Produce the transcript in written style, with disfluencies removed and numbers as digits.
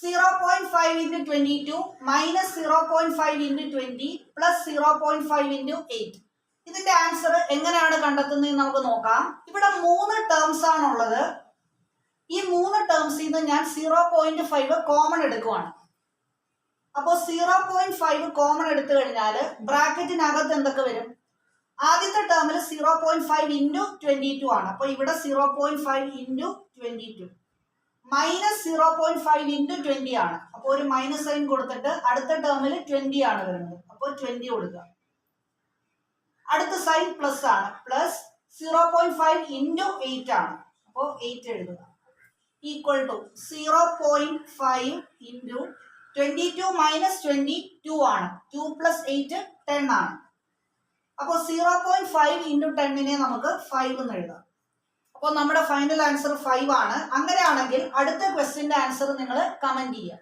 0.5 into 22 minus 0.5 into 20 plus 0.5 into 8. ഇതിന്റെ answer എങ്ങനെയാണ് കണ്ടെത്തുന്നത് നമുക്ക് നോക്കാം. ഇവിടെ 3 ടേംസ് ആണുള്ളത്. ഈ 3 ടേംസിൽ നിന്ന് ഞാൻ 0.5 കോമൺ എടുക്കുവാണ്. അപ്പോൾ 0.5 കോമൺ എടുത്തു കഴിഞ്ഞാൽ ബ്രാക്കറ്റിനകത്ത് എന്തൊക്കെ വരും? ആദ്യത്തെ ടേമിൽ 0.5 ഇൻറ്റു 22 ആണ്. അപ്പോൾ ഇവിടെ 0.5 ഇൻറ്റു 22 മൈനസ് 0.5 ഇൻറ്റു 20 ആണ്. അപ്പോൾ ഒരു മൈനസ് സൈൻ കൊടുത്തിട്ട് അടുത്ത ടേമിൽ 20 ആണ് വരുന്നത്. അപ്പോൾ 20 കൊടുക്കുക. അടുത്ത സൈൻ പ്ലസ് ആണ്. പ്ലസ് 0.5 ഇൻറ്റു 8 ആണ്. അപ്പോൾ 8 എഴുതുക. ഈക്വൽ ടു 0.5 ഇൻറ്റു 22 മൈനസ് 22 ആണ്. 2 പ്ലസ് 8 10 ആണ്. അപ്പോൾ 0.5 ഇൻറ്റു 10നെ നമുക്ക് 5 എന്ന് എഴുതാം. അപ്പോൾ നമ്മുടെ ഫൈനൽ ആൻസർ 5 ആണ്. അങ്ങനെയാണെങ്കിൽ അടുത്ത ക്വസ്റ്റ്യന്റെ ആൻസർ നിങ്ങൾ കമന്റ് ചെയ്യുക.